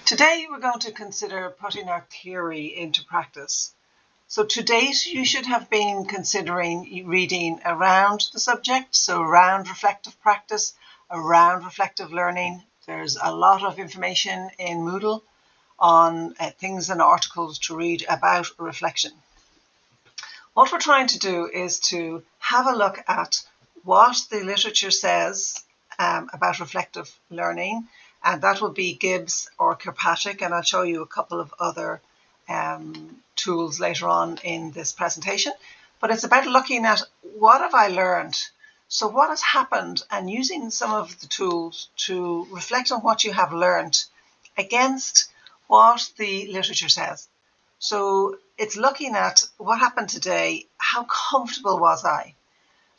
Today we're going to consider putting our theory into practice. So to date you should have been considering reading around the subject, so around reflective practice, around reflective learning. There's a lot of information in Moodle on things and articles to read about reflection. What we're trying to do is to have a look at what the literature says about reflective learning, and that will be Gibbs or Kirkpatrick, and I'll show you a couple of other tools later on in this presentation. But it's about looking at what have I learned, so what has happened, and using some of the tools to reflect on what you have learned against what the literature says. So it's looking at what happened today, how comfortable was I?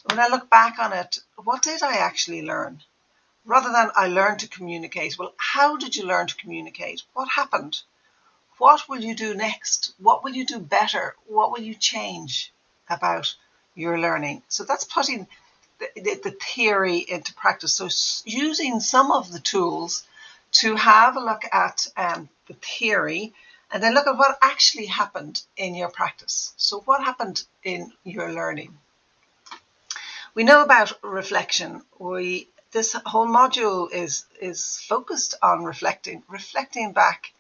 When I look back on it, what did I actually learn? Rather than I learned to communicate, well, how did you learn to communicate? What happened? What will you do next? What will you do better? What will you change about your learning? So that's putting the theory into practice. So using some of the tools to have a look at the theory and then look at what actually happened in your practice. So what happened in your learning? We know about reflection. This whole module is focused on reflecting back,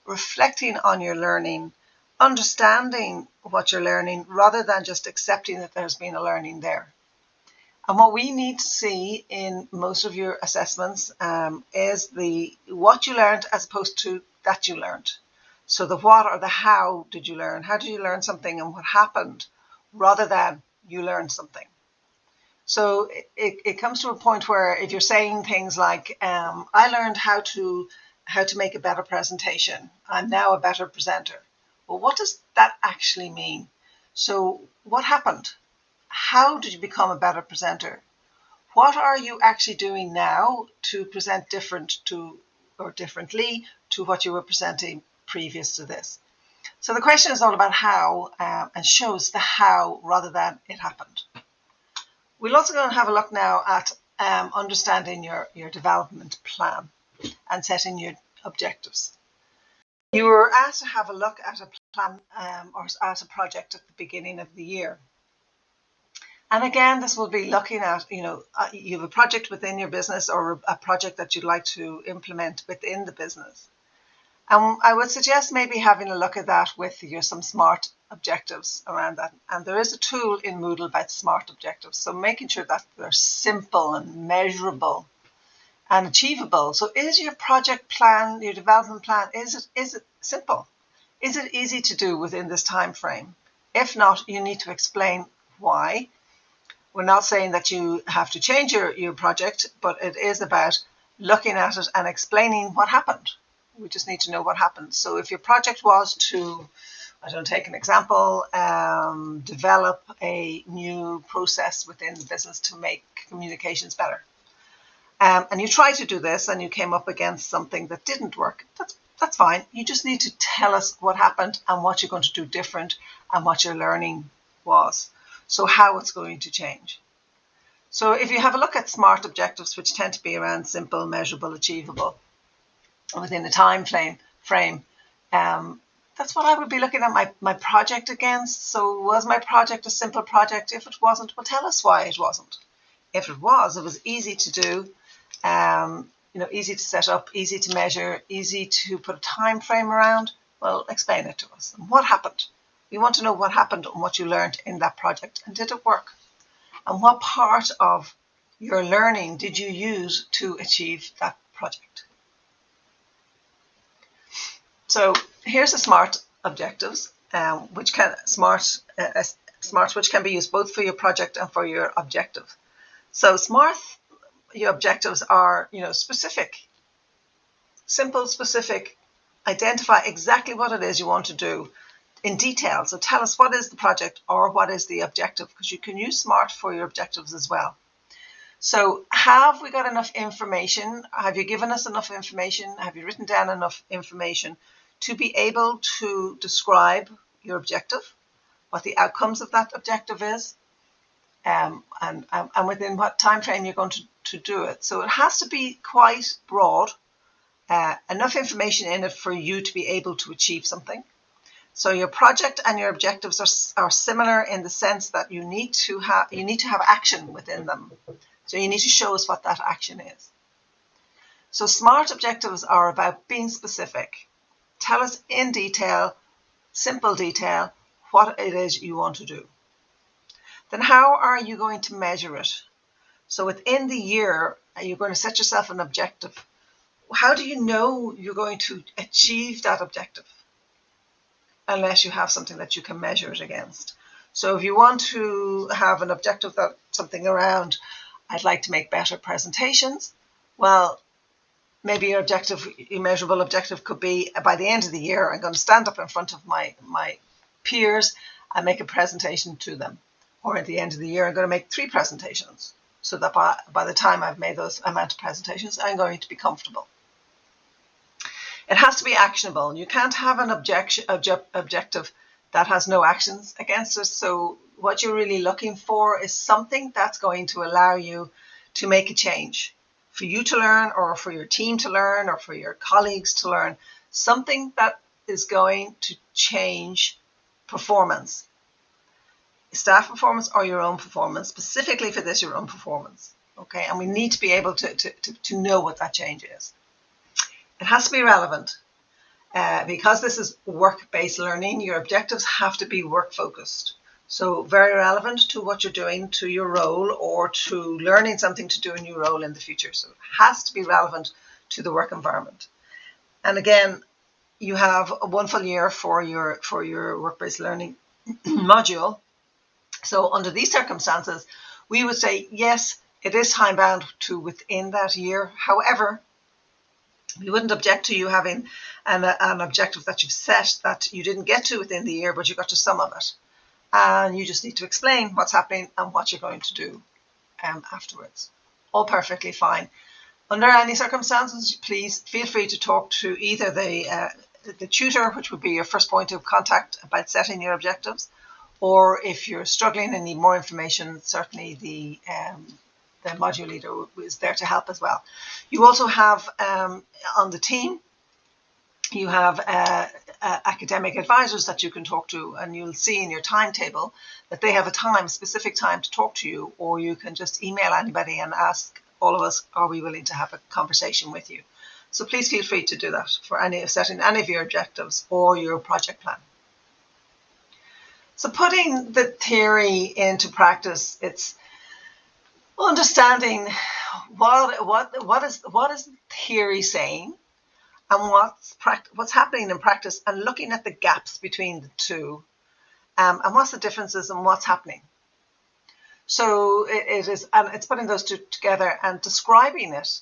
reflecting on your learning, understanding what you're learning rather than just accepting that there's been a learning there. And what we need to see in most of your assessments is what you learned as opposed to that you learned. So the what or the how did you learn? How did you learn something and what happened rather than you learned something? So it comes to a point where if you're saying things like, I learned how to make a better presentation. I'm now a better presenter. Well, what does that actually mean? So what happened? How did you become a better presenter? What are you actually doing now to present differently to what you were presenting previous to this? So the question is all about how and shows the how rather than it happened. We're also going to have a look now at understanding your development plan and setting your objectives. You were asked to have a look at a plan or at a project at the beginning of the year. And again, this will be looking at, you have a project within your business or a project that you'd like to implement within the business. And I would suggest maybe having a look at that with some SMART objectives around that. And there is a tool in Moodle about SMART objectives. So making sure that they're simple and measurable and achievable. So is your project plan, your development plan, is it simple? Is it easy to do within this time frame? If not, you need to explain why. We're not saying that you have to change your project, but it is about looking at it and explaining what happened. We just need to know what happened. So if your project was to, take an example, develop a new process within the business to make communications better. And you tried to do this and you came up against something that didn't work. That's fine. You just need to tell us what happened and what you're going to do different and what your learning was. So how it's going to change. So if you have a look at SMART objectives, which tend to be around simple, measurable, achievable, within a time frame, that's what I would be looking at my project against. So was my project a simple project? If it wasn't, well, tell us why it wasn't. If it was easy to do, easy to set up, easy to measure, easy to put a time frame around, well, explain it to us. And what happened? We want to know what happened and what you learned in that project, and did it work? And what part of your learning did you use to achieve that project? So here's the SMART objectives, which can be used both for your project and for your objective. So SMART, your objectives are, specific, simple, specific. Identify exactly what it is you want to do in detail. So tell us what is the project or what is the objective, because you can use SMART for your objectives as well. So have we got enough information? Have you given us enough information? Have you written down enough information to be able to describe your objective, what the outcomes of that objective is, and within what time frame you're going to do it? So it has to be quite broad. enough information in it for you to be able to achieve something. So your project and your objectives are similar in the sense that you need to have action within them. So you need to show us what that action is. So SMART objectives are about being specific. Tell us in detail, simple detail, what it is you want to do. Then how are you going to measure it? So within the year, you're going to set yourself an objective. How do you know you're going to achieve that objective? Unless you have something that you can measure it against. So if you want to have an objective, that something around, I'd like to make better presentations, well, maybe your measurable objective could be, by the end of the year, I'm going to stand up in front of my peers and make a presentation to them. Or at the end of the year, I'm going to make 3 presentations, so that by the time I've made those amount of presentations, I'm going to be comfortable. It has to be actionable. You can't have an objective that has no actions against it. So what you're really looking for is something that's going to allow you to make a change, for you to learn, or for your team to learn, or for your colleagues to learn, something that is going to change performance, staff performance or your own performance, specifically for this, your own performance. Okay, and we need to be able to know what that change is. It has to be relevant. Because this is work-based learning, your objectives have to be work-focused. So very relevant to what you're doing, to your role, or to learning something to do in your role in the future. So it has to be relevant to the work environment. And again, you have a 1 full year for your work-based learning module. So under these circumstances, we would say, yes, it is time-bound to within that year. However, we wouldn't object to you having an objective that you've set that you didn't get to within the year, but you got to some of it. And you just need to explain what's happening and what you're going to do afterwards. All perfectly fine. Under any circumstances, please feel free to talk to either the tutor, which would be your first point of contact about setting your objectives, or if you're struggling and need more information, certainly the module leader is there to help as well. You also have on the team, you have academic advisors that you can talk to, and you'll see in your timetable that they have a specific time to talk to you, or you can just email anybody and ask all of us, are we willing to have a conversation with you? So please feel free to do that for setting any of your objectives or your project plan. So putting the theory into practice, it's understanding what is theory saying and what's happening in practice, and looking at the gaps between the two, and what's the differences and what's happening. So it's putting those two together and describing it,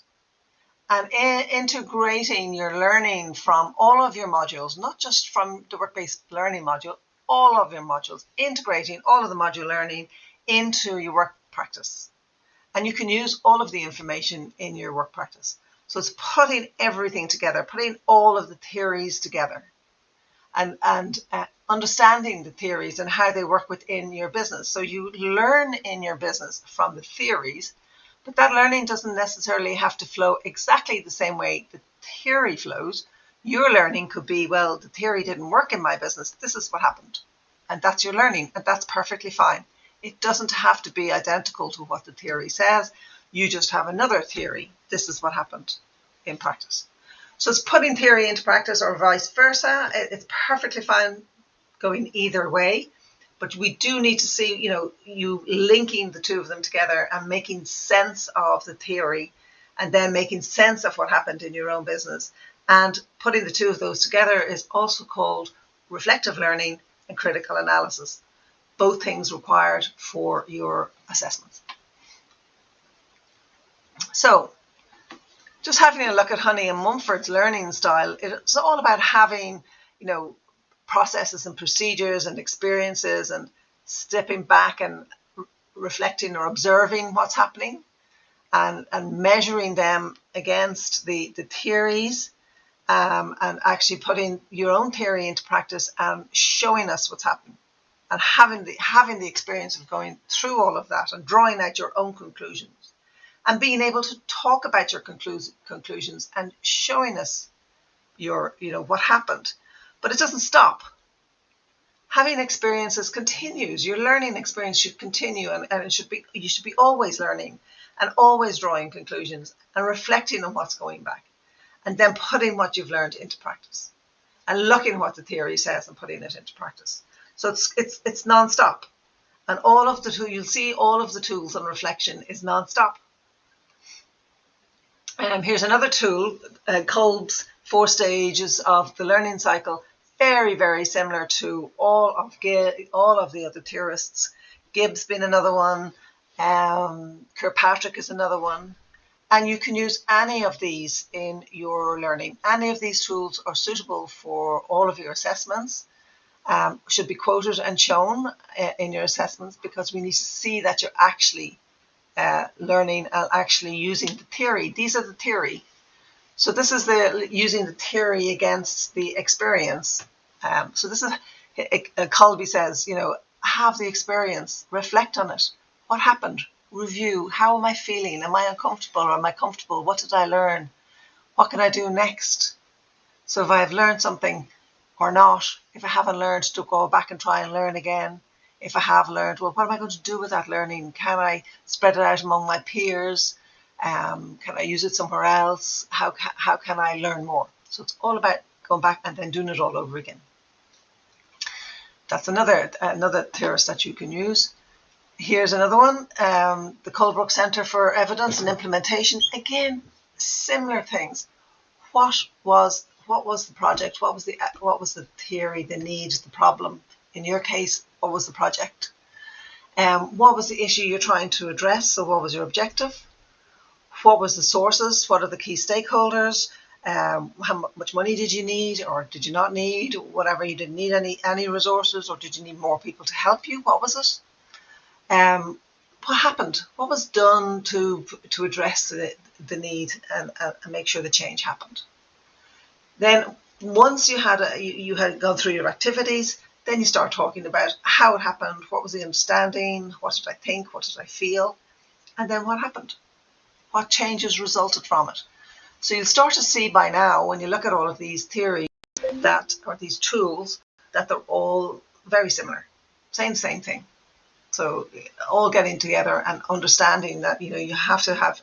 and integrating your learning from all of your modules, not just from the work-based learning module, all of your modules, integrating all of the module learning into your work practice. And you can use all of the information in your work practice. So it's putting everything together, putting all of the theories together, and understanding the theories and how they work within your business. So you learn in your business from the theories, but that learning doesn't necessarily have to flow exactly the same way the theory flows. Your learning could be, well, the theory didn't work in my business. This is what happened. And that's your learning, and that's perfectly fine. It doesn't have to be identical to what the theory says. You just have another theory. This is what happened in practice. So it's putting theory into practice, or vice versa. It's perfectly fine going either way. But we do need to see, you linking the two of them together and making sense of the theory, and then making sense of what happened in your own business. And putting the two of those together is also called reflective learning and critical analysis. Both things required for your assessments. So, just having a look at Honey and Mumford's learning style, it's all about having, processes and procedures and experiences, and stepping back and reflecting or observing what's happening, and measuring them against the theories, and actually putting your own theory into practice and showing us what's happening, and having the experience of going through all of that and drawing out your own conclusions. and being able to talk about your conclusions and showing us your, what happened. But it doesn't stop. Having experiences continues. Your learning experience should continue, and you should be always learning and always drawing conclusions and reflecting on what's going back, and then putting what you've learned into practice and looking at what the theory says and putting it into practice. So it's non-stop. And you'll see all of the tools on reflection is non-stop. Here's another tool, Kolb's 4 stages of the learning cycle. Very, very similar to all of the other theorists. Gibbs being another one, Kirkpatrick is another one. And you can use any of these in your learning. Any of these tools are suitable for all of your assessments, should be quoted and shown in your assessments, because we need to see that you're actually learning and actually using the theory. These are the theory. So this is using the theory against the experience. So this is, Kolbe says, have the experience, reflect on it. What happened? Review. How am I feeling? Am I uncomfortable or am I comfortable? What did I learn? What can I do next? So if I've learned something or not, if I haven't learned, to go back and try and learn again. If I have learned, well, what am I going to do with that learning? Can I spread it out among my peers? Can I use it somewhere else? How can I learn more? So it's all about going back and then doing it all over again. That's another theorist that you can use. Here's another one, the Colebrook Centre for Evidence and Implementation. Again, similar things. What was the project? What was the theory, the need, the problem? In your case, what was the project? What was the issue you're trying to address? So what was your objective? What was the sources? What are the key stakeholders? How much money did you need, or did you not need? Whatever, you didn't need any resources, or did you need more people to help you? What was it? What happened? What was done to address the need and make sure the change happened? Then once you had gone through your activities, then you start talking about how it happened, what was the understanding, what did I think, what did I feel, and then what happened? What changes resulted from it? So you'll start to see by now, when you look at all of these theories or these tools, that they're all very similar, saying the same thing. So all getting together and understanding that you have to have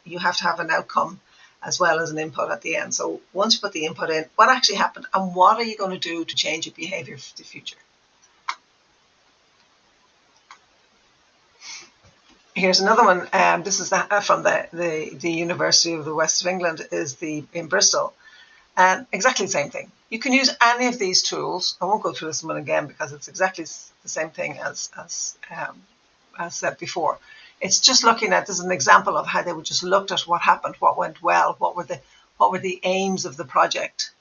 an outcome as well as an input at the end. So once you put the input in, what actually happened and what are you going to do to change your behaviour for the future? Here's another one. This is from the University of the West of England, in Bristol, and exactly the same thing. You can use any of these tools. I won't go through this one again because it's exactly the same thing as said before. It's just looking at, this is an example of how they would just looked at what happened, what went well, what were the aims of the project,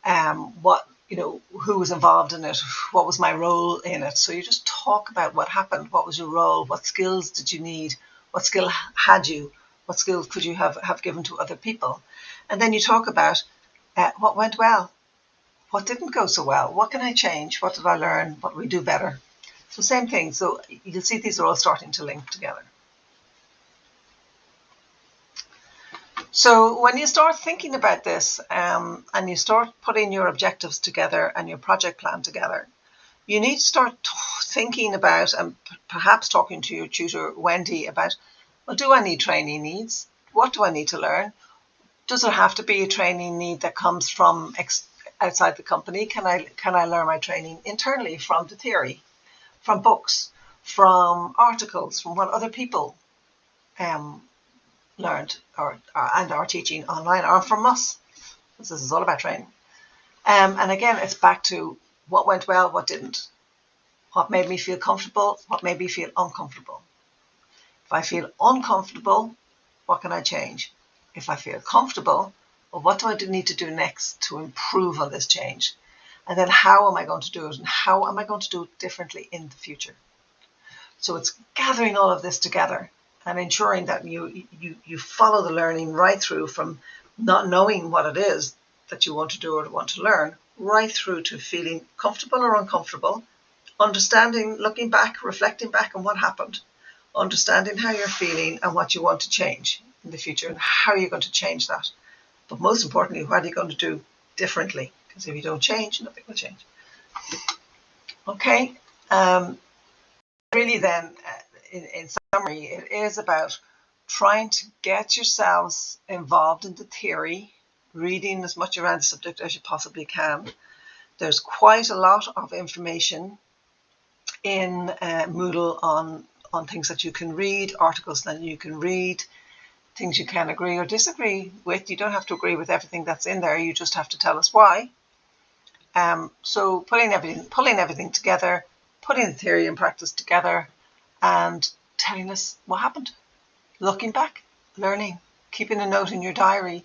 who was involved in it, what was my role in it. So you just talk about what happened, what was your role, what skills did you need, what skill had you, what skills could you have given to other people. And then you talk about what went well, what didn't go so well, what can I change, what did I learn, what do we do better. So same thing. So you'll see these are all starting to link together. So when you start thinking about this and you start putting your objectives together and your project plan together, you need to start thinking about, and perhaps talking to your tutor, Wendy, about, well, do I need training needs? What do I need to learn? Does there have to be a training need that comes from outside the company? Can I learn my training internally from the theory, from books, from articles, from what other people learned and are teaching online, or from us? This is all about training. And again, it's back to what went well, what didn't. What made me feel comfortable, what made me feel uncomfortable. If I feel uncomfortable, what can I change? If I feel comfortable, well, what do I need to do next to improve on this change? And then how am I going to do it? And how am I going to do it differently in the future? So it's gathering all of this together and ensuring that you follow the learning right through, from not knowing what it is that you want to do or want to learn, right through to feeling comfortable or uncomfortable, understanding, looking back, reflecting back on what happened, understanding how you're feeling and what you want to change. in the future, and how are you going to change that? But most importantly, what are you going to do differently? Because if you don't change, nothing will change. Okay, really then, in summary, it is about trying to get yourselves involved in the theory, reading as much around the subject as you possibly can. There's quite a lot of information in Moodle on things that you can read, articles that you can read, things you can agree or disagree with. You don't have to agree with everything that's in there. You just have to tell us why. So pulling everything together, putting the theory and practice together, and telling us what happened. Looking back, learning, keeping a note in your diary,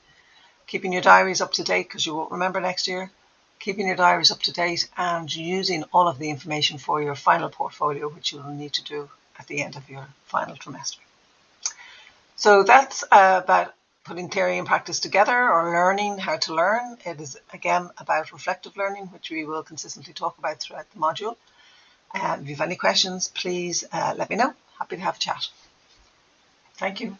keeping your diaries up to date because you won't remember next year, keeping your diaries up to date, and using all of the information for your final portfolio, which you will need to do at the end of your final trimester. So that's about putting theory and practice together, or learning how to learn. It is again about reflective learning, which we will consistently talk about throughout the module. If you have any questions, please let me know. Happy to have a chat. Thank you.